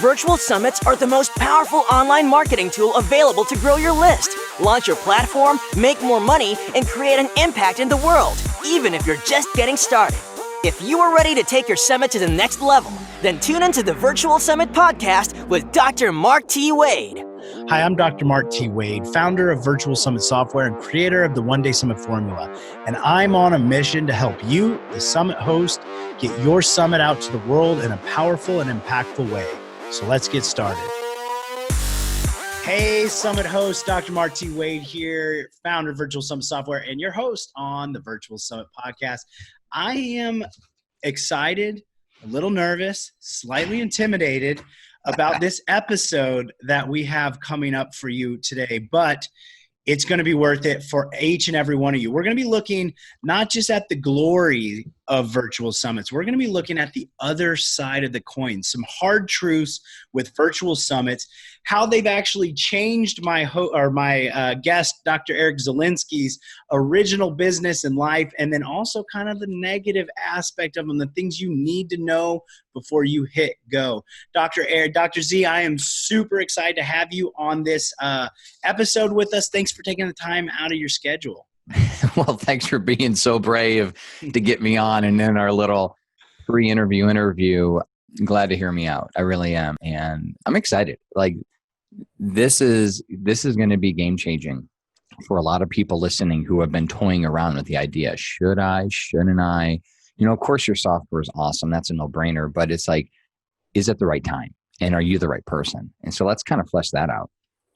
Virtual summits are the most powerful online marketing tool available to grow your list, launch your platform, make more money, and create an impact in the world, even if you're just getting started. If you are ready to take your summit to the next level, then tune into the Virtual Summit Podcast with Dr. Mark T. Wade. Hi, I'm Dr. Mark T. Wade, founder of Virtual Summit Software and creator of the One Day Summit Formula. And I'm on a mission to help you, the summit host, get your summit out to the world in a powerful and impactful way. So let's get started. Hey, summit host, Dr. Mark T. Wade here, founder of Virtual Summit Software and your host on the Virtual Summit Podcast. I am excited, a little nervous, slightly intimidated about this episode that we have coming up for you today, but it's going to be worth it for each and every one of you. We're going to be looking not just at the glory of virtual summits. We're going to be looking at the other side of the coin, some hard truths with virtual summits, how they've actually changed my guest, Dr. Eric Zielinski's original business and life, and then also kind of the negative aspect of them, the things you need to know before you hit go. Dr. Z, I am super excited to have you on this episode with us. Thanks for taking the time out of your schedule. Well, thanks for being so brave to get me on and in our little pre-interview interview. I'm glad to hear me out. I really am. And I'm excited. Like this is going to be game changing for a lot of people listening who have been toying around with the idea. Should I, shouldn't I? You know, of course your software is awesome. That's a no-brainer, but it's like, is it the right time? And are you the right person? And so let's kind of flesh that out.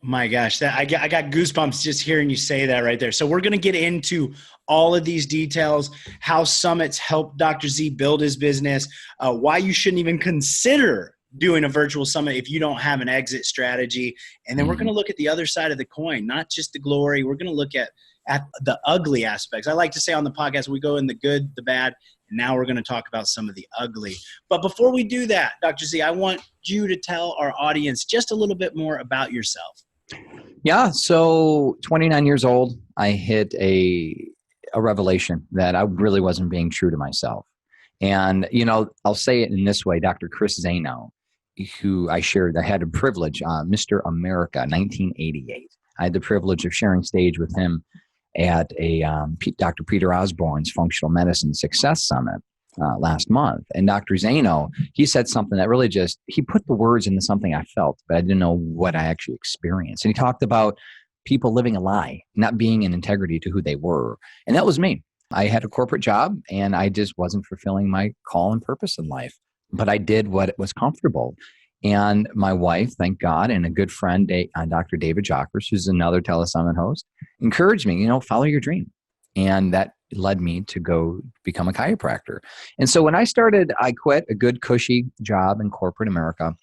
My gosh, I got goosebumps just hearing you say that right there. So we're going to get into all of these details, how summits help Dr. Z build his business, why you shouldn't even consider doing a virtual summit if you don't have an exit strategy. And then we're going to look at the other side of the coin, not just the glory. We're going to look at the ugly aspects. I like to say on the podcast, we go in the good, the bad, and now we're going to talk about some of the ugly. But before we do that, Dr. Z, I want you to tell our audience just a little bit more about yourself. Yeah. So 29 years old, I hit a revelation that I really wasn't being true to myself. And, you know, I'll say it in this way, Dr. Chris Zano, who I had a privilege, Mr. America, 1988. I had the privilege of sharing stage with him at a Dr. Peter Osborne's Functional Medicine Success Summit last month. And Dr. Zano, he said something that really he put the words into something I felt, but I didn't know what I actually experienced. And he talked about people living a lie, not being in integrity to who they were. And that was me. I had a corporate job and I just wasn't fulfilling my call and purpose in life, but I did what was comfortable. And my wife, thank God, and a good friend, Dr. David Jockers, who's another Telesummit host, encouraged me, follow your dream. And that led me to go become a chiropractor. And so when I started, I quit a good cushy job in corporate America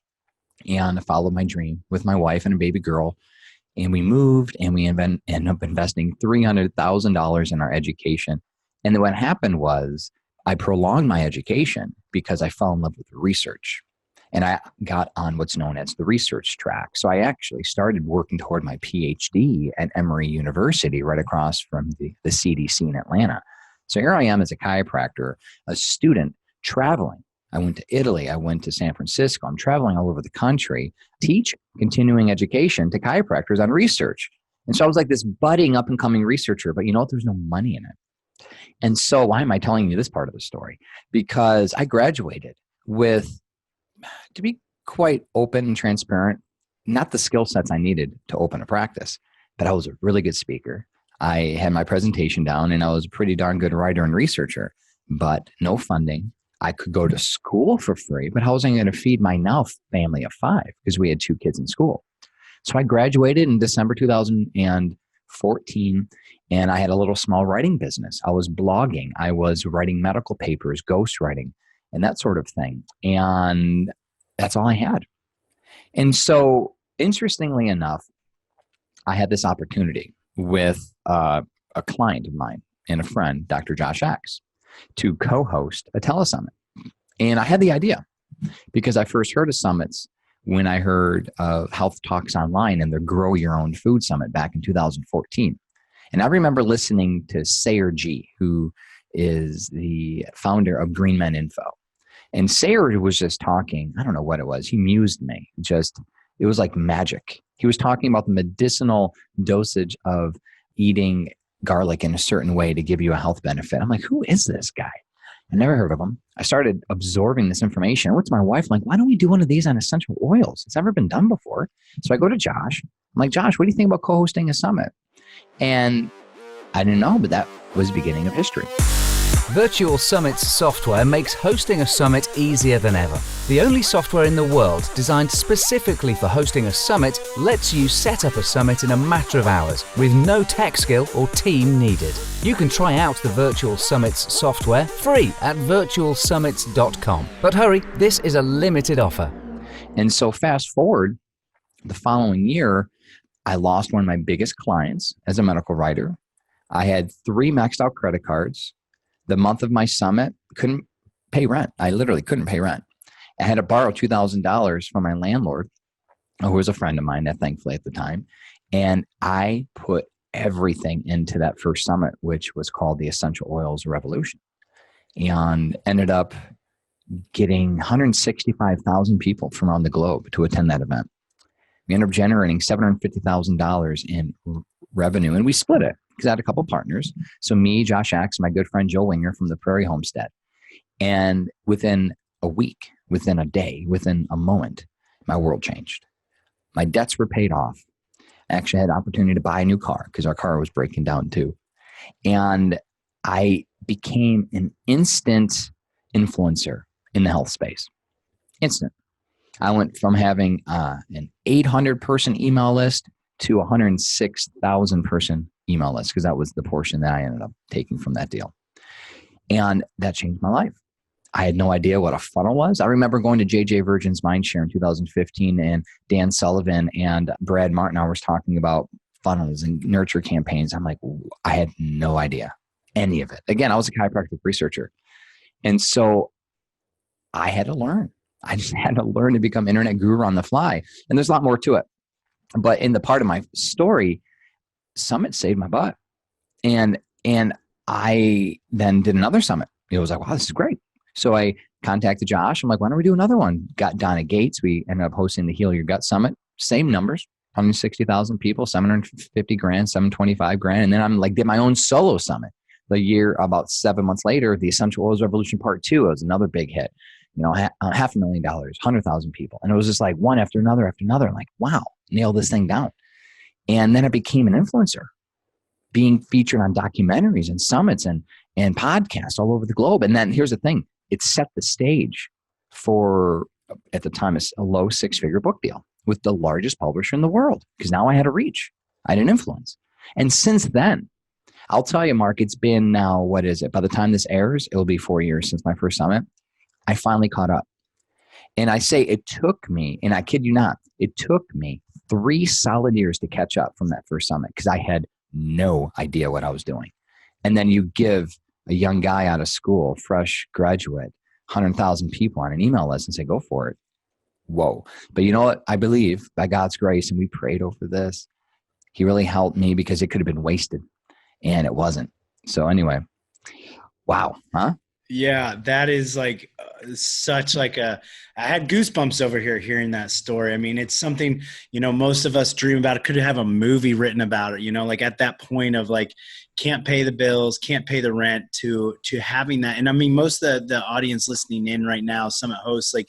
and followed my dream with my wife and a baby girl. And we moved and we ended up investing $300,000 in our education. And then what happened was I prolonged my education because I fell in love with research. And I got on what's known as the research track. So I actually started working toward my PhD at Emory University right across from the CDC in Atlanta. So here I am as a chiropractor, a student traveling. I went to Italy. I went to San Francisco. I'm traveling all over the country, teach continuing education to chiropractors on research. And so I was like this budding up and coming researcher, but you know what? There's no money in it. And so why am I telling you this part of the story? Because I graduated with, to be quite open and transparent, not the skill sets I needed to open a practice, but I was a really good speaker. I had my presentation down and I was a pretty darn good writer and researcher, but no funding. I could go to school for free, but how was I going to feed my now family of 5 because we had 2 kids in school? So I graduated in December 2014 and I had a little small writing business. I was blogging. I was writing medical papers, ghostwriting, and that sort of thing. And that's all I had. And so interestingly enough, I had this opportunity with a client of mine and a friend, Dr. Josh X, to co-host a telesummit. And I had the idea because I first heard of summits when I heard of Health Talks Online and the Grow Your Own Food Summit back in 2014. And I remember listening to Sayer G, who is the founder of Green Men Info. And Sayer was just talking. I don't know what it was. He mused me. It was like magic. He was talking about the medicinal dosage of eating garlic in a certain way to give you a health benefit. I'm like, who is this guy? I never heard of him. I started absorbing this information. I went to my wife, I'm like, why don't we do one of these on essential oils? It's never been done before. So I go to Josh. I'm like, Josh, what do you think about co-hosting a summit? And I didn't know, but that was the beginning of history. Virtual Summits software makes hosting a summit easier than ever. The only software in the world designed specifically for hosting a summit lets you set up a summit in a matter of hours with no tech skill or team needed. You can try out the Virtual Summits software free at virtualsummits.com. But hurry, this is a limited offer. And so fast forward, the following year, I lost one of my biggest clients as a medical writer. I had 3 maxed out credit cards. The month of my summit, couldn't pay rent. I literally couldn't pay rent. I had to borrow $2,000 from my landlord, who was a friend of mine, thankfully at the time. And I put everything into that first summit, which was called the Essential Oils Revolution, and ended up getting 165,000 people from around the globe to attend that event. We ended up generating $750,000 in revenue, and we split it because I had a couple partners. So me, Josh Axe, my good friend Joe Winger from the Prairie Homestead. And within a week, within a day, within a moment, my world changed. My debts were paid off. I actually had the opportunity to buy a new car because our car was breaking down too. And I became an instant influencer in the health space. Instant. I went from having an 800-person email list to a 106,000-person email list, because that was the portion that I ended up taking from that deal. And that changed my life. I had no idea what a funnel was. I remember going to JJ Virgin's Mindshare in 2015, and Dan Sullivan and Brad Martin was talking about funnels and nurture campaigns. I'm like, I had no idea any of it. Again, I was a chiropractic researcher. And so I had to learn. I just had to learn to become internet guru on the fly. And there's a lot more to it. But in the part of my story, Summit saved my butt. And I then did another summit. It was like, wow, this is great. So I contacted Josh. I'm like, why don't we do another one? Got Donna Gates. We ended up hosting the Heal Your Gut Summit. Same numbers, 160,000 people, 750 grand, 725 grand. And then I'm like, did my own solo summit. The year, about 7 months later, the Essential Oils Revolution Part 2 was another big hit. You know, $500,000, 100,000 people. And it was just like one after another after another. I'm like, wow, nail this thing down. And then I became an influencer, being featured on documentaries and summits and podcasts all over the globe. And then here's the thing. It set the stage for, at the time, a low 6-figure book deal with the largest publisher in the world, because now I had a reach. I had an influence. And since then, I'll tell you, Mark, it's been now, what is it? By the time this airs, it'll be 4 years since my first summit. I finally caught up. And I say it took me, and I kid you not, it took me 3 solid years to catch up from that first summit, because I had no idea what I was doing. And then you give a young guy out of school, fresh graduate, 100,000 people on an email list and say, go for it. Whoa. But you know what? I believe by God's grace, and we prayed over this, he really helped me, because it could have been wasted, and it wasn't. So anyway, wow. Huh? Yeah, that is like such like I had goosebumps over here hearing that story. I mean, it's something, you know, most of us dream about. It could have a movie written about it, you know, like at that point of like, can't pay the bills, can't pay the rent, to having that. And I mean, most of the audience listening in right now, Summit hosts, like,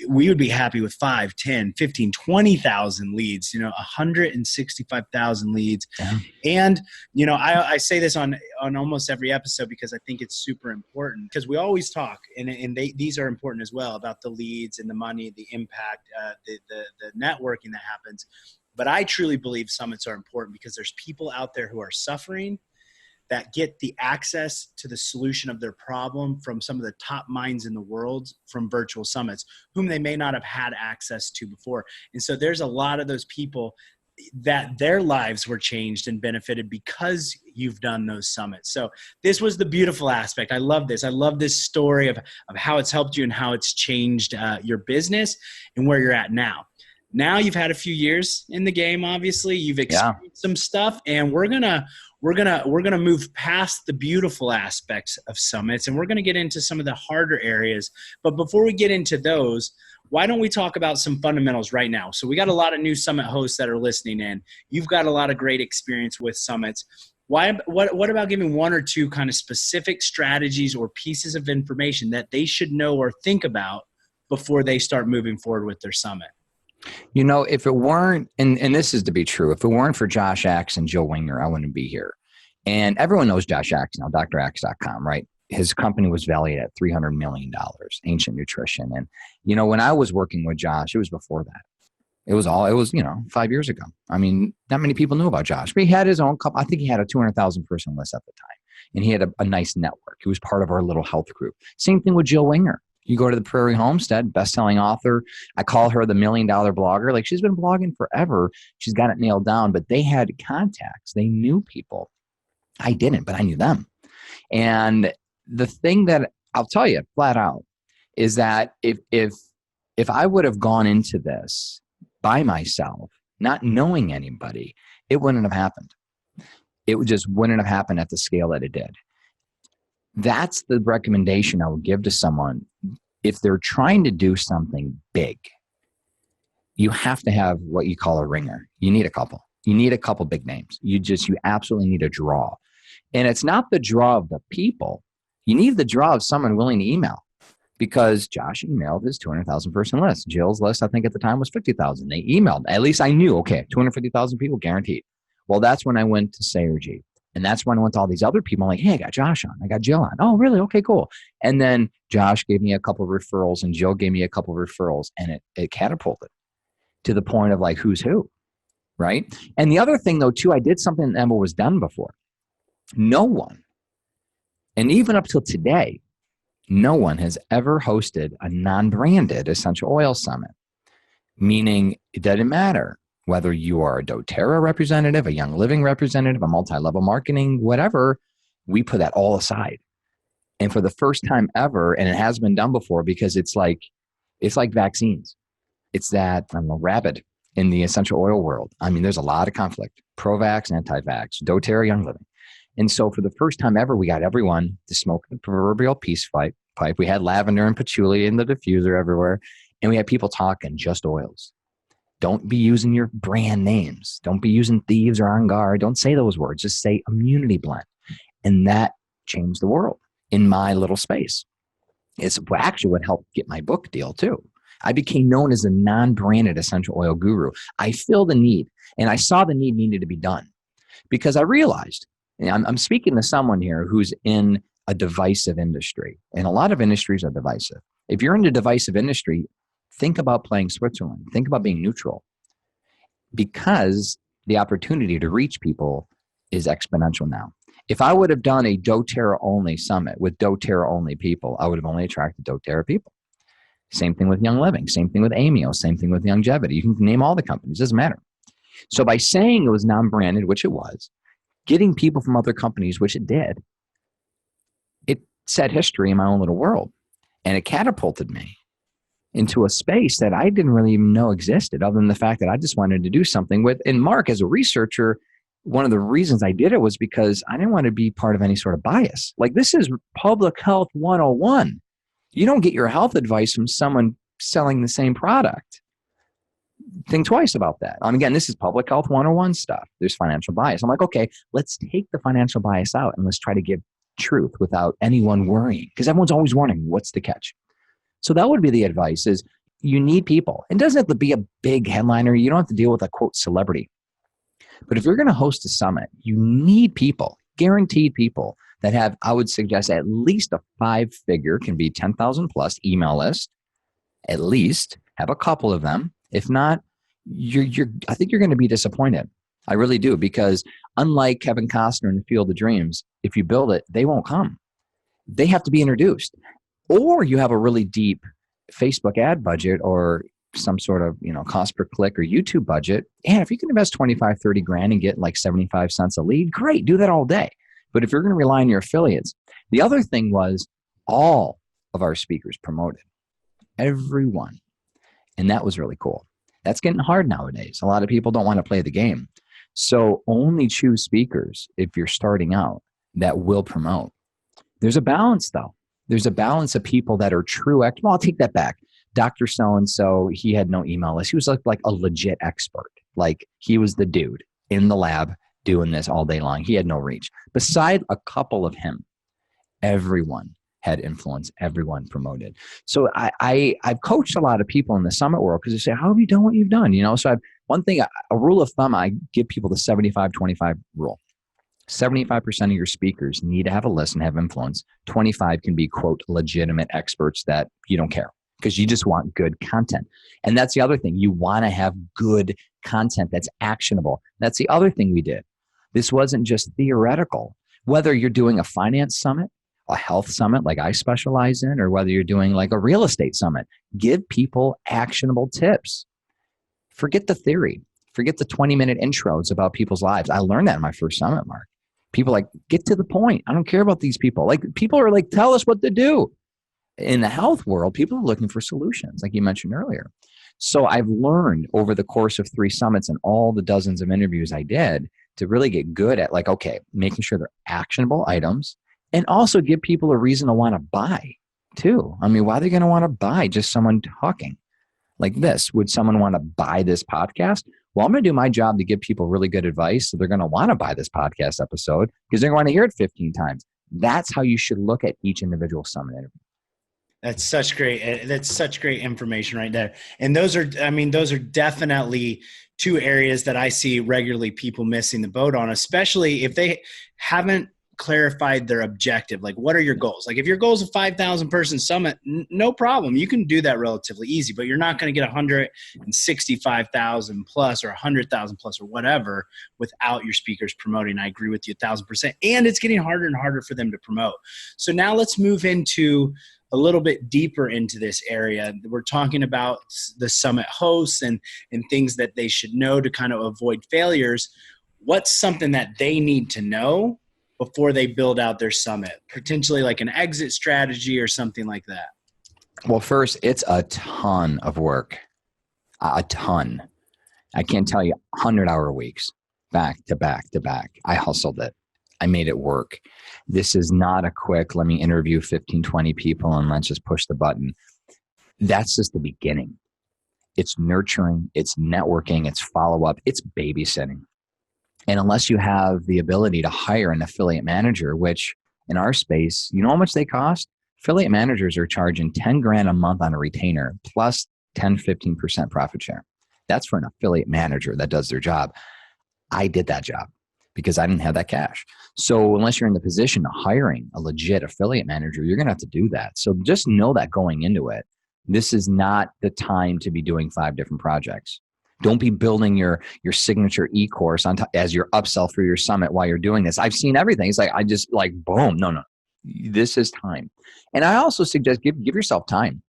we would be happy with 5, 10, 15, 20,000 leads, you know, 165,000 leads. Yeah. And, you know, I say this on almost every episode, because I think it's super important, because we always talk, and these are important as well, about the leads and the money, the impact, the networking that happens. But I truly believe summits are important, because there's people out there who are suffering that get the access to the solution of their problem from some of the top minds in the world from virtual summits, whom they may not have had access to before. And so there's a lot of those people that their lives were changed and benefited because you've done those summits. So this was the beautiful aspect. I love this. I love this story of how it's helped you and how it's changed your business and where you're at now. Now you've had a few years in the game, obviously. You've experienced some stuff, and we're gonna we're gonna move past the beautiful aspects of summits, and we're gonna get into some of the harder areas. But before we get into those, why don't we talk about some fundamentals right now? So we got a lot of new summit hosts that are listening in. You've got a lot of great experience with summits. What about giving one or two kind of specific strategies or pieces of information that they should know or think about before they start moving forward with their summit? You know, if it weren't, and this is to be true, if it weren't for Josh Axe and Joe Winger, I wouldn't be here. And everyone knows Josh Axe now, draxe.com, right? His company was valued at $300 million, Ancient Nutrition. And, you know, when I was working with Josh, it was before that. It was, 5 years ago. I mean, not many people knew about Josh, but he had his own company. I think he had a 200,000 person list at the time. And he had a nice network. He was part of our little health group. Same thing with Jill Winger. You go to the Prairie Homestead, best-selling author. I call her the $1 million blogger. Like, she's been blogging forever. She's got it nailed down, but they had contacts. They knew people. I didn't, but I knew them. And the thing that I'll tell you flat out is that if I would have gone into this by myself, not knowing anybody, it wouldn't have happened. It just wouldn't have happened at the scale that it did. That's the recommendation I would give to someone. If they're trying to do something big, you have to have what you call a ringer. You need a couple. You need a couple big names. You absolutely need a draw. And it's not the draw of the people. You need the draw of someone willing to email, because Josh emailed his 200,000 person list. Jill's list, I think at the time, was 50,000. They emailed. At least I knew, okay, 250,000 people guaranteed. Well, that's when I went to Sayergy. And that's when I went to all these other people. I'm like, hey, I got Josh on. I got Jill on. Oh, really? Okay, cool. And then Josh gave me a couple of referrals and Jill gave me a couple of referrals, and it catapulted to the point of like, who's who, right? And the other thing though, too, I did something that never was done before. No one, and even up till today, no one has ever hosted a non-branded essential oil summit, meaning it doesn't matter whether you are a doTERRA representative, a Young Living representative, a multi-level marketing, whatever, we put that all aside. And for the first time ever, and it has been done before, because it's like vaccines. It's that I'm a rabid in the essential oil world. I mean, there's a lot of conflict, pro-vax, anti-vax, doTERRA, Young Living. And so for the first time ever, we got everyone to smoke the proverbial peace pipe. We had lavender and patchouli in the diffuser everywhere. And we had people talking just oils. Don't be using your brand names. Don't be using Thieves or On Guard. Don't say those words. Just say Immunity Blend. And that changed the world in my little space. It's actually what helped get my book deal too. I became known as a non-branded essential oil guru. I feel the need, and I saw the need needed to be done, because I realized, and I'm speaking to someone here who's in a divisive industry, and a lot of industries are divisive. If you're in a divisive industry, think about playing Switzerland. Think about being neutral, because the opportunity to reach people is exponential now. If I would have done a doTERRA only summit with doTERRA only people, I would have only attracted doTERRA people. Same thing with Young Living, same thing with Amio, same thing with Longevity. You can name all the companies, doesn't matter. So by saying it was non-branded, which it was, getting people from other companies, which it did, it set history in my own little world. And it catapulted me into a space that I didn't really even know existed, other than the fact that I just wanted to do something with. And Mark, as a researcher, one of the reasons I did it was because I didn't want to be part of any sort of bias. Like, this is public health 101. You don't get your health advice from someone selling the same product. Think twice about that. Again, this is public health 101 stuff. There's financial bias. I'm like, okay, let's take the financial bias out and let's try to give truth without anyone worrying, because everyone's always wondering what's the catch. So that would be the advice: is you need people. It doesn't have to be a big headliner. You don't have to deal with a quote celebrity. But if you're going to host a summit, you need people, guaranteed people that have, I would suggest, at least a 5-figure, can be 10,000 plus email list. At least have a couple of them. If not, I think you're going to be disappointed. I really do, because unlike Kevin Costner in The Field of Dreams, if you build it, they won't come. They have to be introduced. Or you have a really deep Facebook ad budget, or some sort of, cost per click or YouTube budget. And if you can invest 25, 30 grand and get like 75 cents a lead, great, do that all day. But if you're going to rely on your affiliates, the other thing was all of our speakers promoted, everyone. And that was really cool. That's getting hard nowadays. A lot of people don't want to play the game. So only choose speakers if you're starting out that will promote. There's a balance though. There's a balance of people that are true. Well, I'll take that back. Dr. So-and-so, he had no email list. He was like a legit expert. Like he was the dude in the lab doing this all day long. He had no reach. Beside a couple of him, everyone had influence, everyone promoted. So I've coached a lot of people in the summit world because they say, how have you done what you've done? So one thing, a rule of thumb, I give people the 75-25 rule. 75% of your speakers need to have a list and have influence. 25 can be, quote, legitimate experts that you don't care because you just want good content. And that's the other thing. You want to have good content that's actionable. That's the other thing we did. This wasn't just theoretical. Whether you're doing a finance summit, a health summit like I specialize in, or whether you're doing like a real estate summit, give people actionable tips. Forget the theory. Forget the 20-minute intros about people's lives. I learned that in my first summit, Mark. People like, get to the point. I don't care about these people. Like people are like, tell us what to do. In the health world, people are looking for solutions, like you mentioned earlier. So I've learned over the course of 3 summits and all the dozens of interviews I did to really get good at like, okay, making sure they're actionable items and also give people a reason to want to buy too. I mean, why are they going to want to buy just someone talking like this? Would someone want to buy this podcast? Well, I'm going to do my job to give people really good advice. So they're going to want to buy this podcast episode because they're going to hear it 15 times. That's how you should look at each individual summit interview. That's such great information right there. And those are definitely 2 areas that I see regularly people missing the boat on, especially if they haven't clarified their objective. Like, what are your goals? Like if your goal is a 5,000 person summit, no problem. You can do that relatively easy, but you're not going to get 165,000 plus or 100,000 plus or whatever without your speakers promoting. I agree with you 1,000%. And it's getting harder and harder for them to promote. So now let's move into a little bit deeper into this area. We're talking about the summit hosts and things that they should know to kind of avoid failures. What's something that they need to know before they build out their summit? Potentially like an exit strategy or something like that. Well, first, it's a ton of work. A ton. I can't tell you 100-hour weeks back to back to back. I hustled it. I made it work. This is not a quick, let me interview 15, 20 people and let's just push the button. That's just the beginning. It's nurturing, it's networking, it's follow-up, it's babysitting. And unless you have the ability to hire an affiliate manager, which in our space, you know how much they cost? Affiliate managers are charging $10,000 a month on a retainer plus 10, 15% profit share. That's for an affiliate manager that does their job. I did that job because I didn't have that cash. So unless you're in the position of hiring a legit affiliate manager, you're going to have to do that. So just know that going into it, this is not the time to be doing 5 different projects. Don't be building your signature e-course on top as your upsell for your summit while you're doing this. I've seen everything. It's like, I just like, boom, no. This is time. And I also suggest give yourself time.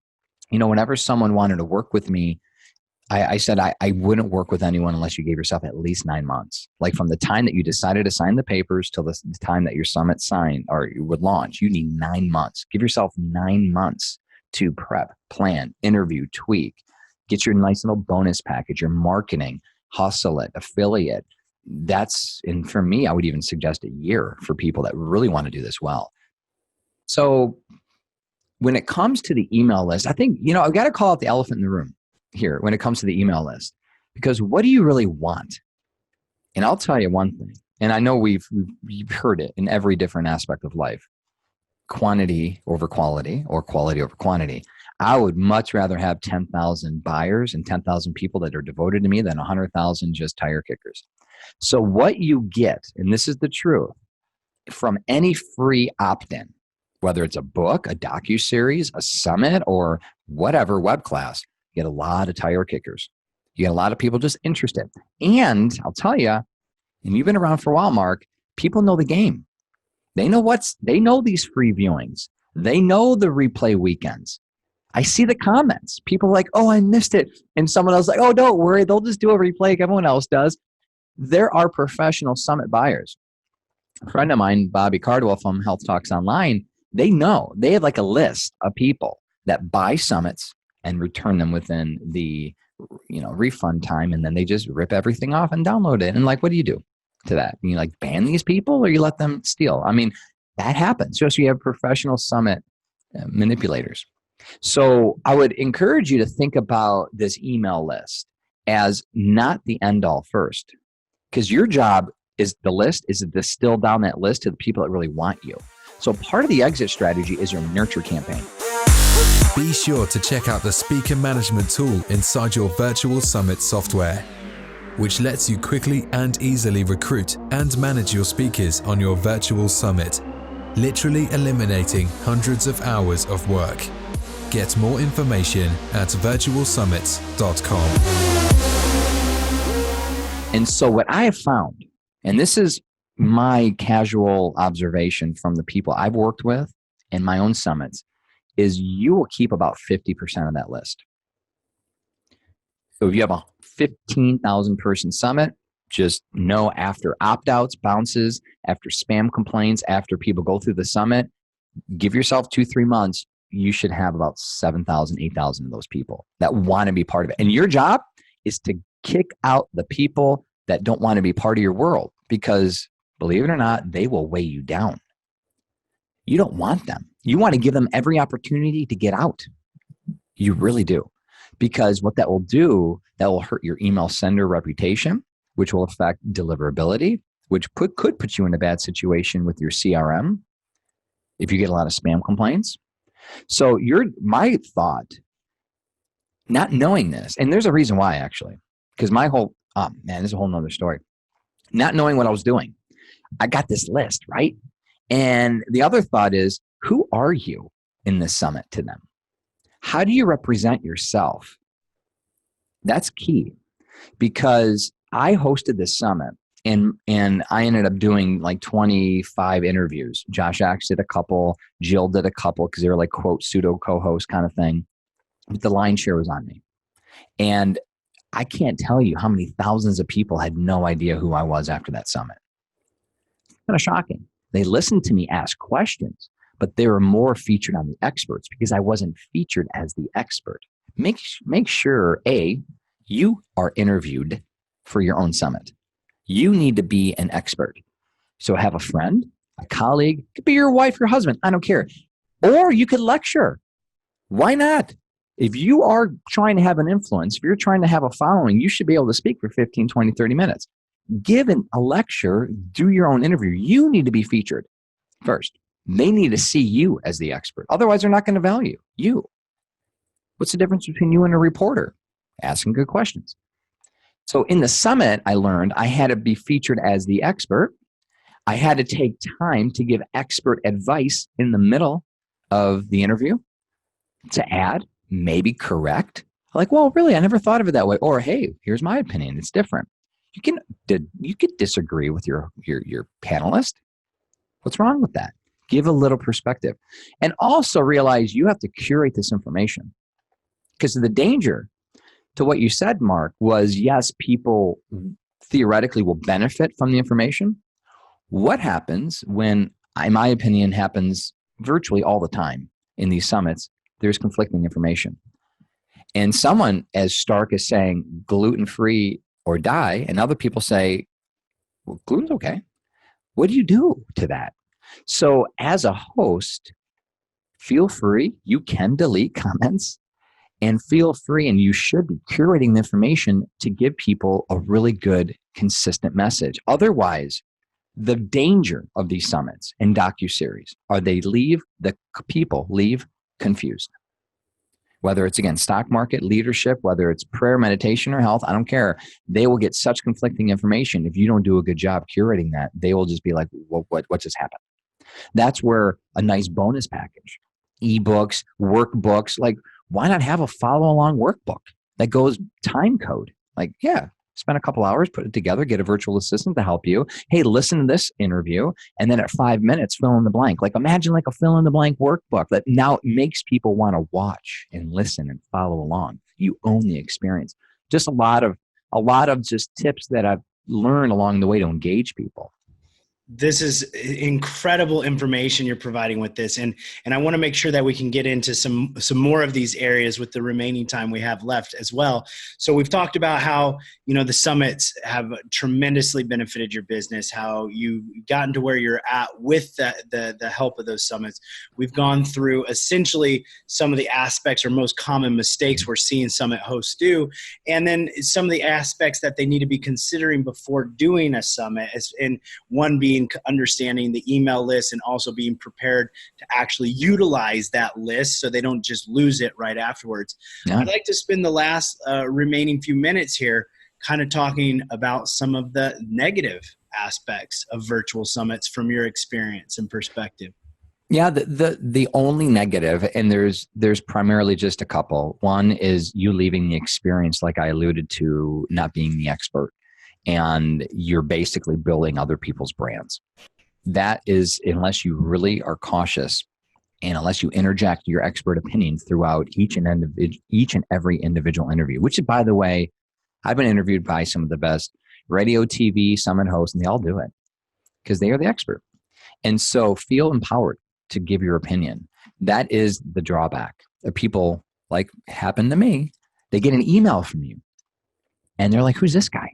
Whenever someone wanted to work with me, I said I wouldn't work with anyone unless you gave yourself at least 9 months. Like from the time that you decided to sign the papers till the time that your summit signed or you would launch, you need 9 months. Give yourself 9 months to prep, plan, interview, tweak, get your nice little bonus package, your marketing, hustle it, affiliate. And for me, I would even suggest a year for people that really want to do this well. So when it comes to the email list, I think, I've got to call out the elephant in the room here when it comes to the email list, because what do you really want? And I'll tell you one thing, and I know we've heard it in every different aspect of life: quantity over quality or quality over quantity. I would much rather have 10,000 buyers and 10,000 people that are devoted to me than 100,000 just tire kickers. So what you get, and this is the truth, from any free opt-in, whether it's a book, a docuseries, a summit, or whatever web class, you get a lot of tire kickers. You get a lot of people just interested. And I'll tell you, and you've been around for a while, Mark, people know the game. They know these free viewings. They know the replay weekends. I see the comments. People are like, oh, I missed it. And someone else like, oh, don't worry. They'll just do a replay like everyone else does. There are professional summit buyers. A friend of mine, Bobby Cardwell from Health Talks Online, they know. They have like a list of people that buy summits and return them within the refund time, and then they just rip everything off and download it. And like, what do you do to that? You like ban these people, or you let them steal? I mean, that happens. Just so you have professional summit manipulators. So I would encourage you to think about this email list as not the end all first, because your job is to distill down that list to the people that really want you. So part of the exit strategy is your nurture campaign. Be sure to check out the speaker management tool inside your virtual summit software, which lets you quickly and easily recruit and manage your speakers on your virtual summit, literally eliminating hundreds of hours of work. Get more information at virtualsummits.com. And so what I have found, and this is my casual observation from the people I've worked with in my own summits, is you will keep about 50% of that list. So if you have a 15,000 person summit, just know after opt-outs, bounces, after spam complaints, after people go through the summit, give yourself 2-3 months, you should have about 7,000, 8,000 of those people that want to be part of it. And your job is to kick out the people that don't want to be part of your world, because believe it or not, they will weigh you down. You don't want them. You want to give them every opportunity to get out. You really do. Because what that will do, that will hurt your email sender reputation, which will affect deliverability, which could put you in a bad situation with your CRM if you get a lot of spam complaints. So my thought, not knowing this, and there's a reason why actually, because this is a whole nother story. Not knowing what I was doing, I got this list, right? And the other thought is, who are you in this summit to them? How do you represent yourself? That's key, because I hosted this summit and I ended up doing like 25 interviews. Josh Axe did a couple, Jill did a couple, because they were like, quote, pseudo co-host kind of thing. But the lion's share was on me. And I can't tell you how many thousands of people had no idea who I was after that summit. It's kind of shocking. They listened to me ask questions, but they were more featured on the experts because I wasn't featured as the expert. Make sure, A, you are interviewed for your own summit. You need to be an expert. So have a friend, a colleague, it could be your wife, your husband, I don't care. Or you could lecture. Why not? If you are trying to have an influence, if you're trying to have a following, you should be able to speak for 15, 20, 30 minutes. Give a lecture, do your own interview. You need to be featured first. They need to see you as the expert. Otherwise, they're not going to value you. What's the difference between you and a reporter? Asking good questions. So in the summit, I learned I had to be featured as the expert. I had to take time to give expert advice in the middle of the interview to add, maybe correct. Like, well, really, I never thought of it that way. Or, hey, here's my opinion. It's different. You could disagree with your panelist. What's wrong with that? Give a little perspective. And also realize you have to curate this information. Because the danger to what you said, Mark, was yes, people theoretically will benefit from the information. What happens when, in my opinion, happens virtually all the time in these summits, there's conflicting information. And someone as stark as saying gluten-free or die, and other people say, well, gluten's okay. What do you do to that? So as a host, feel free. You can delete comments. And feel free, and you should be curating the information to give people a really good, consistent message. Otherwise, the danger of these summits and docuseries are the people leave confused. Whether it's, again, stock market, leadership, whether it's prayer, meditation, or health, I don't care. They will get such conflicting information. If you don't do a good job curating that, they will just be like, what just happened? That's where a nice bonus package, ebooks, workbooks, like, why not have a follow-along workbook that goes time code? Like, yeah, spend a couple hours, put it together, get a virtual assistant to help you. Hey, listen to this interview, and then at 5 minutes, fill in the blank. Like, imagine like a fill-in-the-blank workbook that now makes people want to watch and listen and follow along. You own the experience. Just a lot of just tips that I've learned along the way to engage people. This is incredible information you're providing with this. And I want to make sure that we can get into some more of these areas with the remaining time we have left as well. So we've talked about how, the summits have tremendously benefited your business, how you've gotten to where you're at with the help of those summits. We've gone through essentially some of the aspects or most common mistakes we're seeing summit hosts do. And then some of the aspects that they need to be considering before doing a summit, and one being understanding the email list and also being prepared to actually utilize that list so they don't just lose it right afterwards. Yeah. I'd like to spend the last remaining few minutes here kind of talking about some of the negative aspects of virtual summits from your experience and perspective. Yeah, the only negative, and there's primarily just a couple. One is you leaving the experience, like I alluded to, not being the expert. And you're basically building other people's brands. That is, unless you really are cautious and unless you interject your expert opinion throughout each and every individual interview, which, by the way, I've been interviewed by some of the best radio, TV, summit hosts, and they all do it because they are the expert. And so feel empowered to give your opinion. That is the drawback. People, like happened to me, they get an email from you and they're like, who's this guy?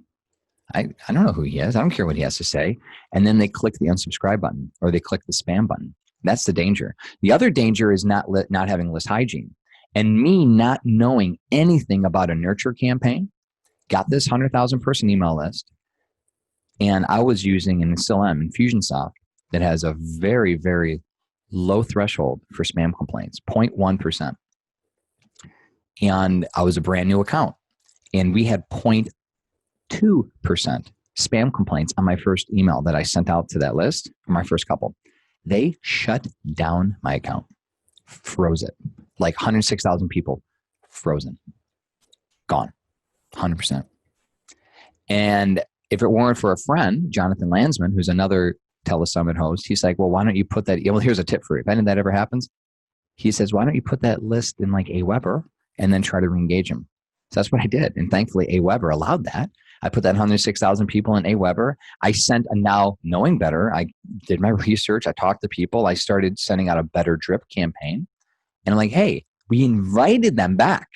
I don't know who he is. I don't care what he has to say. And then they click the unsubscribe button or they click the spam button. That's the danger. The other danger is not having list hygiene. And me not knowing anything about a nurture campaign, got this 100,000 person email list. And I was using, and still am, Infusionsoft that has a very, very low threshold for spam complaints, 0.1%. And I was a brand new account. And we had 2% spam complaints on my first email that I sent out to that list, for my first couple. They shut down my account, froze it. Like 106,000 people, frozen, gone, 100%. And if it weren't for a friend, Jonathan Landsman, who's another telesummit host, he's like, well, why don't you put that, well, here's a tip for you. If any of that ever happens, he says, why don't you put that list in like Aweber and then try to reengage them? So that's what I did. And thankfully, Aweber allowed that. I put that 106,000 people in Aweber. I sent, now knowing better, I did my research. I talked to people. I started sending out a better drip campaign. And I'm like, hey, we invited them back.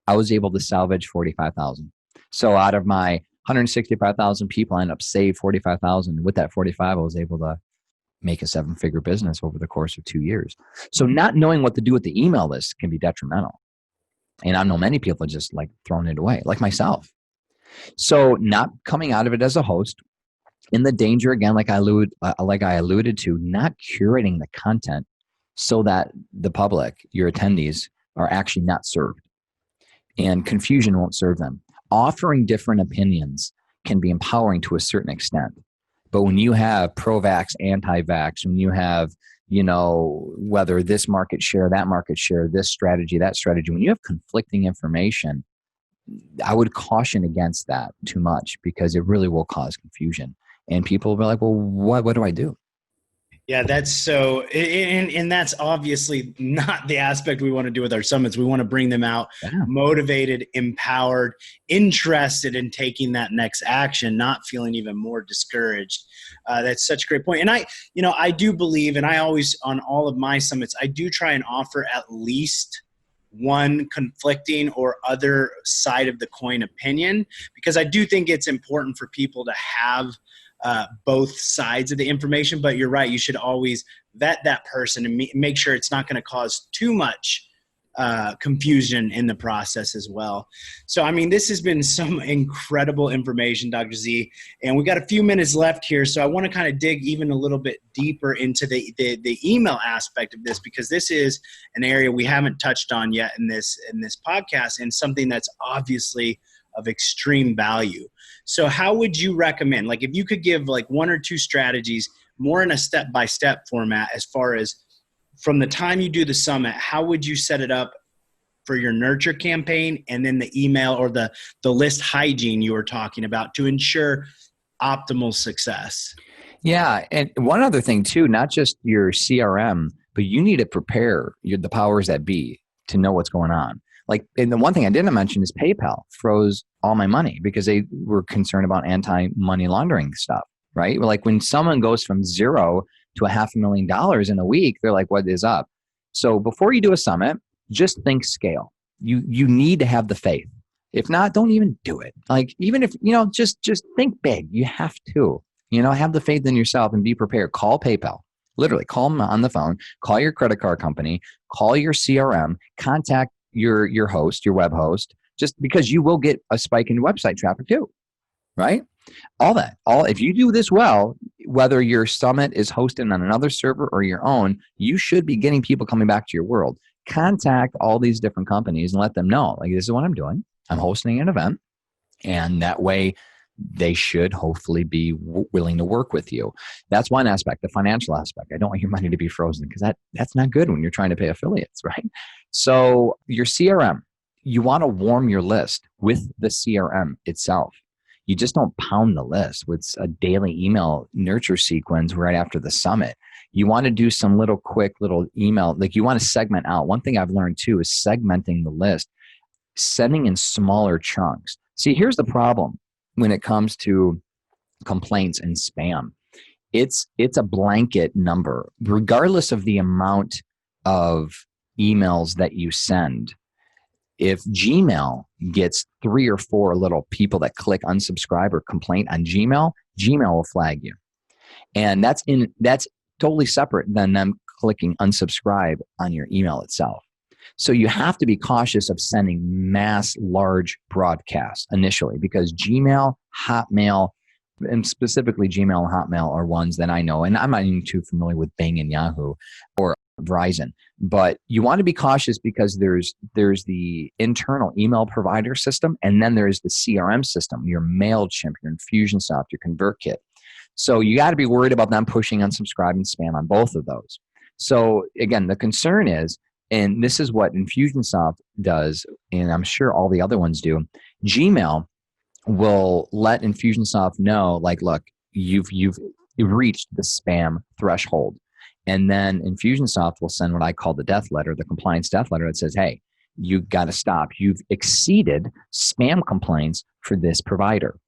I was able to salvage 45,000. So out of my 165,000 people, I ended up save 45,000. With that 45, I was able to make a 7-figure business over the course of 2 years. So not knowing what to do with the email list can be detrimental. And I know many people just like throwing it away, like myself. So not coming out of it as a host, and the danger, again, like I alluded to, not curating the content so that the public, your attendees, are actually not served. And confusion won't serve them. Offering different opinions can be empowering to a certain extent. But when you have pro-vax, anti-vax, when you have, whether this market share, that market share, this strategy, that strategy, when you have conflicting information, I would caution against that too much because it really will cause confusion. And people will be like, well, what do I do? Yeah, that's so, and that's obviously not the aspect we want to do with our summits. We want to bring them out motivated, empowered, interested in taking that next action, not feeling even more discouraged. That's such a great point. And I do believe, and I always, on all of my summits, I do try and offer at least one conflicting or other side of the coin opinion, because I do think it's important for people to have both sides of the information. But you're right, you should always vet that person and make sure it's not going to cause too much confusion in the process as well. So, this has been some incredible information, Dr. Z, and we got a few minutes left here. So I want to kind of dig even a little bit deeper into the email aspect of this, because this is an area we haven't touched on yet in this podcast, and something that's obviously of extreme value. So how would you recommend, like if you could give like one or two strategies more in a step-by-step format, as far as from the time you do the summit, how would you set it up for your nurture campaign, and then the email or the list hygiene you were talking about to ensure optimal success? Yeah. And one other thing too, not just your CRM, but you need to prepare the powers that be to know what's going on. Like, and the one thing I didn't mention is PayPal froze all my money because they were concerned about anti-money laundering stuff. right? Like when someone goes from zero to $500,000 in a week, they're like, what is up? So before you do a summit, just think scale. You need to have the faith. If not, don't even do it. Like, even if, just think big. You have to, have the faith in yourself and be prepared. Call PayPal. Literally call them on the phone, call your credit card company, call your CRM, contact your host, your web host, just because you will get a spike in website traffic too, right? If you do this well, whether your summit is hosted on another server or your own, you should be getting people coming back to your world. Contact all these different companies and let them know, like, this is what I'm doing. I'm hosting an event, and that way they should hopefully be willing to work with you. That's one aspect, the financial aspect. I don't want your money to be frozen, because that's not good when you're trying to pay affiliates, right? So your CRM, you want to warm your list with the CRM itself. You just don't pound the list with a daily email nurture sequence right after the summit. You want to do some quick little email, like you want to segment out. One thing I've learned too is segmenting the list, sending in smaller chunks. See, here's the problem when it comes to complaints and spam. It's a blanket number, regardless of the amount of emails that you send. If Gmail gets 3 or 4 little people that click unsubscribe or complaint on Gmail will flag you. And that's totally separate than them clicking unsubscribe on your email itself. So you have to be cautious of sending mass large broadcasts initially, because Gmail, Hotmail, and specifically Gmail and Hotmail are ones that I know, and I'm not even too familiar with Bing and Yahoo or Verizon, but you want to be cautious because there's the internal email provider system, and then there's the CRM system, your MailChimp, your Infusionsoft, your ConvertKit. So you got to be worried about them pushing unsubscribe and spam on both of those. So again, the concern is, and this is what Infusionsoft does, and I'm sure all the other ones do, Gmail will let Infusionsoft know, like, look, you've reached the spam threshold. And then Infusionsoft will send what I call the death letter, the compliance death letter, that says, hey, you got to stop. You've exceeded spam complaints for this provider.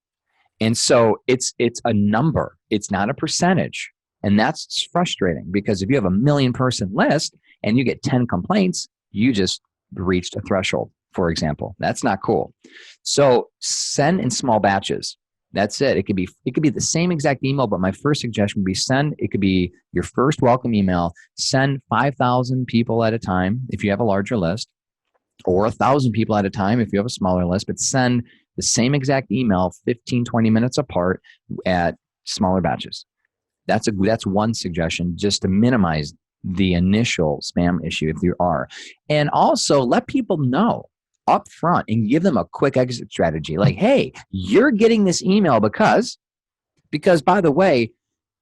And so it's a number. It's not a percentage. And that's frustrating, because if you have a 1 million person list and you get 10 complaints, you just reached a threshold, for example. That's not cool. So send in small batches. That's it. It could be the same exact email, but my first suggestion would be it could be your first welcome email. Send 5,000 people at a time if you have a larger list, or 1,000 people at a time if you have a smaller list, but send the same exact email 15, 20 minutes apart at smaller batches. That's one suggestion, just to minimize the initial spam issue if you are. And also let people know up front and give them a quick exit strategy. Like, hey, you're getting this email because by the way,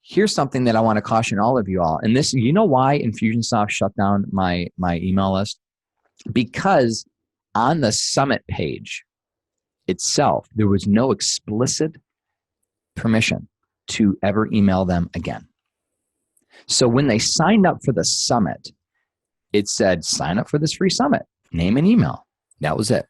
here's something that I want to caution all of you all. And this, you know why Infusionsoft shut down my email list? Because on the summit page itself, there was no explicit permission to ever email them again. So when they signed up for the summit, it said, sign up for this free summit, name and email. That was it.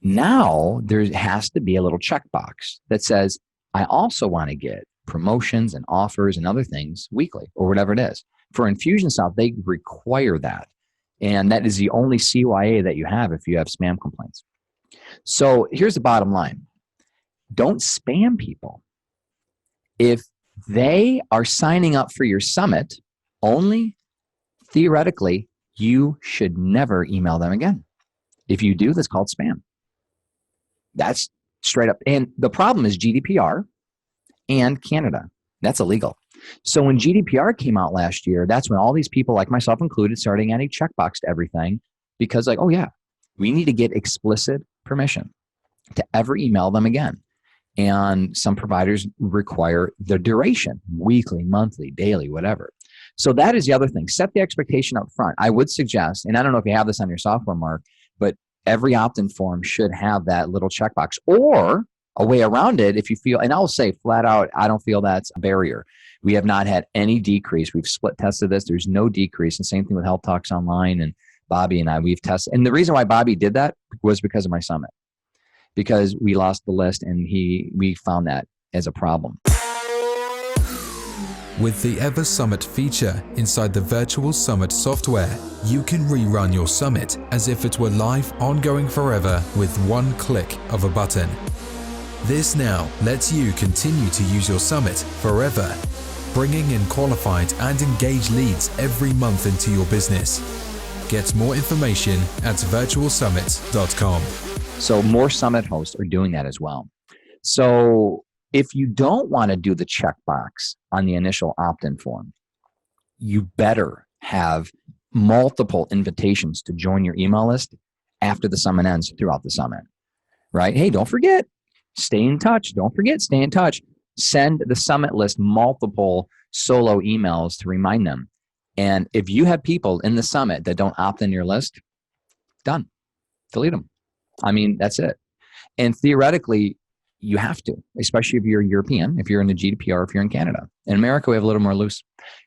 Now there has to be a little checkbox that says, I also want to get promotions and offers and other things weekly, or whatever it is. For Infusionsoft, they require that. And that is the only CYA that you have if you have spam complaints. So here's the bottom line. Don't spam people. If they are signing up for your summit, only theoretically, you should never email them again. If you do, that's called spam. That's straight up. And the problem is GDPR and Canada. That's illegal. So when GDPR came out last year, that's when all these people, like myself included, started adding checkbox to everything, because like, oh yeah, we need to get explicit permission to ever email them again. And some providers require the duration, weekly, monthly, daily, whatever. So that is the other thing. Set the expectation up front. I would suggest, and I don't know if you have this on your software, Mark, but every opt-in form should have that little checkbox, or a way around it if you feel, and I'll say flat out, I don't feel that's a barrier. We have not had any decrease. We've split tested this. There's no decrease. And same thing with Health Talks Online, and Bobby and I, we've tested. And the reason why Bobby did that was because of my summit, because we lost the list and we found that as a problem. With the Ever Summit feature inside the Virtual Summit software, you can rerun your summit as if it were live, ongoing forever with one click of a button. This now lets you continue to use your summit forever, bringing in qualified and engaged leads every month into your business. Get more information at virtualsummit.com. So more summit hosts are doing that as well. So if you don't want to do the checkbox on the initial opt-in form, you better have multiple invitations to join your email list after the summit ends throughout the summit, right? Hey, don't forget, stay in touch. Don't forget, stay in touch. Send the summit list multiple solo emails to remind them. And if you have people in the summit that don't opt in your list, done. Delete them. I mean, that's it. And theoretically, you have to, especially if you're European, if you're in the GDPR, if you're in Canada. In America, we have a little more loose.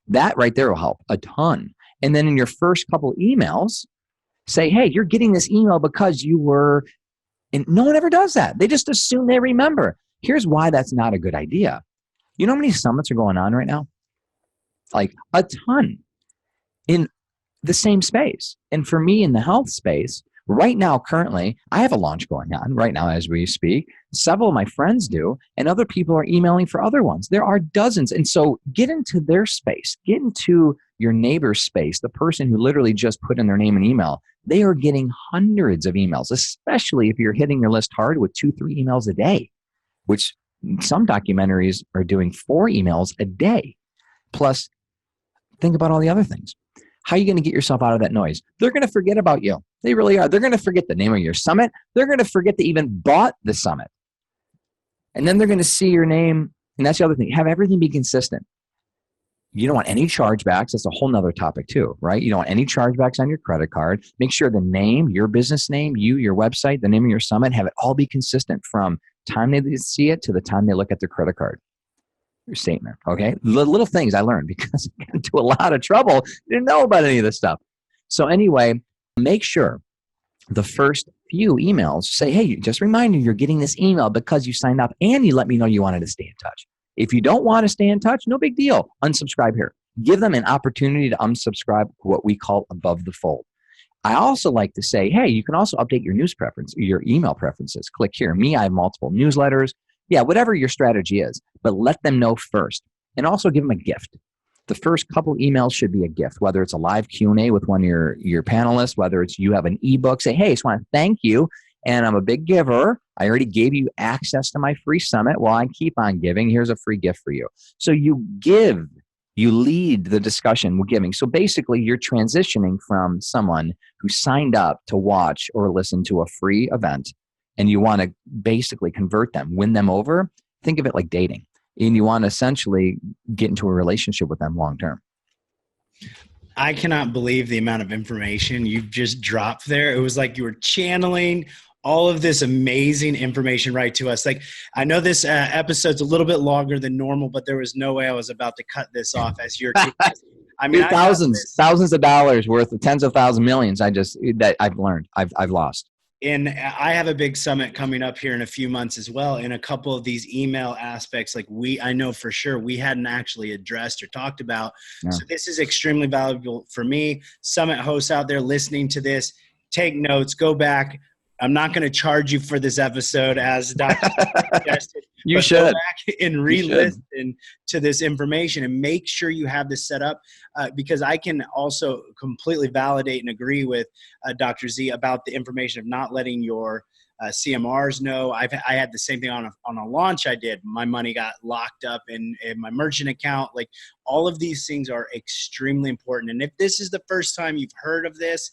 That right there will help a ton. And then in your first couple emails, say, hey, you're getting this email because you were, and no one ever does that. They just assume they remember. Here's why that's not a good idea. You know how many summits are going on right now? Like a ton in the same space. And for me in the health space, right now, currently, I have a launch going on right now as we speak. Several of my friends do, and other people are emailing for other ones. There are dozens. And so get into their space, get into your neighbor's space, the person who literally just put in their name and email. They are getting hundreds of emails, especially if you're hitting your list hard with 2-3 emails a day, which some documentaries are doing 4 emails a day. Plus, think about all the other things. How are you going to get yourself out of that noise? They're going to forget about you. They really are. They're going to forget the name of your summit. They're going to forget they even bought the summit. And then they're going to see your name. And that's the other thing. Have everything be consistent. You don't want any chargebacks. That's a whole nother topic too, right? You don't want any chargebacks on your credit card. Make sure the name, your business name, your website, the name of your summit, have it all be consistent from time they see it to the time they look at their credit card. Your statement, okay? Little things I learned because I got into a lot of trouble. Didn't know about any of this stuff. So anyway, make sure the first few emails say, hey, just remind you, you're getting this email because you signed up and you let me know you wanted to stay in touch. If you don't want to stay in touch, no big deal. Unsubscribe here. Give them an opportunity to unsubscribe, what we call above the fold. I also like to say, hey, you can also update your news preference, your email preferences. Click here. Me, I have multiple newsletters. Yeah, whatever your strategy is, but let them know first. And also give them a gift. The first couple emails should be a gift, whether it's a live Q&A with one of your panelists, whether it's you have an ebook, say, hey, I just want to thank you, and I'm a big giver. I already gave you access to my free summit. Well, I keep on giving. Here's a free gift for you. So you give, you lead the discussion with giving. So basically, you're transitioning from someone who signed up to watch or listen to a free event, and you want to basically convert them, win them over. Think of it like dating. And you want to essentially get into a relationship with them long term. I cannot believe the amount of information you've just dropped there. It was like you were channeling all of this amazing information right to us. Like, I know this episode's a little bit longer than normal, but there was no way I was about to cut this off as you're I mean, thousands of dollars worth of tens of thousands, millions. That I've learned, I've lost. And I have a big summit coming up here in a few months as well. And a couple of these email aspects, like I know for sure we hadn't actually addressed or talked about. Yeah. So this is extremely valuable for me. Summit hosts out there listening to this, take notes, go back. I'm not going to charge you for this episode as Dr. suggested. You should go back and re-listen to this information and make sure you have this set up because I can also completely validate and agree with Dr. Z about the information of not letting your CMRs know. I had the same thing on a launch I did. My money got locked up in my merchant account. Like, all of these things are extremely important. And if this is the first time you've heard of this,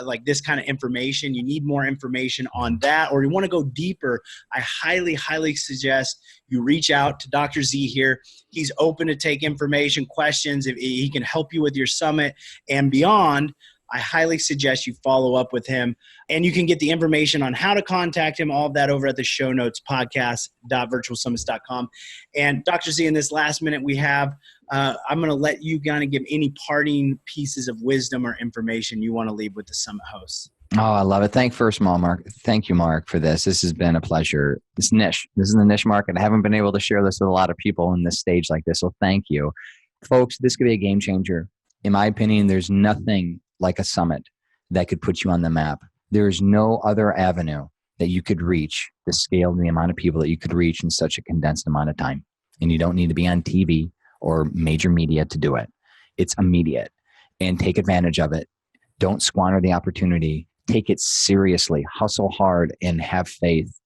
like this kind of information, you need more information on that, or you want to go deeper, I highly, highly suggest you reach out to Dr. Z here. He's open to take information, questions. If he can help you with your summit and beyond, I highly suggest you follow up with him, and you can get the information on how to contact him, all of that over at the show notes, podcast.virtualsummits.com. And Dr. Z, in this last minute we have, I'm going to let you kind of give any parting pieces of wisdom or information you want to leave with the summit hosts. Oh, I love it. Thank you, Mark, for this. This has been a pleasure. It's niche. This is the niche market. I haven't been able to share this with a lot of people in this stage like this. So thank you. Folks, this could be a game changer. In my opinion, there's nothing like a summit that could put you on the map. There is no other avenue that you could reach the scale and the amount of people that you could reach in such a condensed amount of time. And you don't need to be on TV or major media to do it. It's immediate, and take advantage of it. Don't squander the opportunity. Take it seriously. Hustle hard and have faith.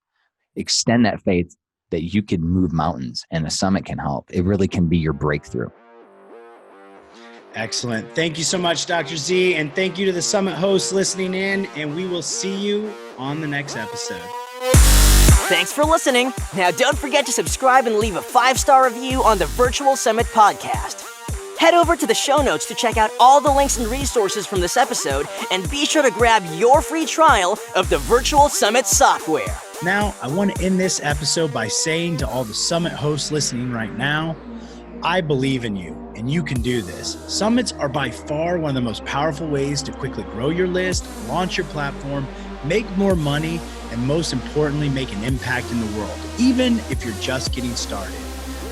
Extend that faith that you could move mountains, and a summit can help. It really can be your breakthrough. Excellent. Thank you so much, Dr. Z. And thank you to the summit hosts listening in. And we will see you on the next episode. Thanks for listening. Now don't forget to subscribe and leave a 5-star review on the Virtual Summit podcast. Head over to the show notes to check out all the links and resources from this episode, and be sure to grab your free trial of the Virtual Summit software. Now, I want to end this episode by saying to all the summit hosts listening right now, I believe in you, and you can do this. Summits are by far one of the most powerful ways to quickly grow your list, launch your platform, make more money, and most importantly, make an impact in the world, even if you're just getting started.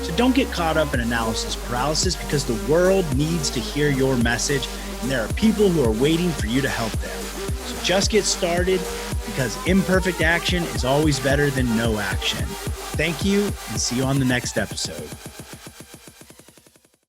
So don't get caught up in analysis paralysis, because the world needs to hear your message, and there are people who are waiting for you to help them. So just get started, because imperfect action is always better than no action. Thank you, and see you on the next episode.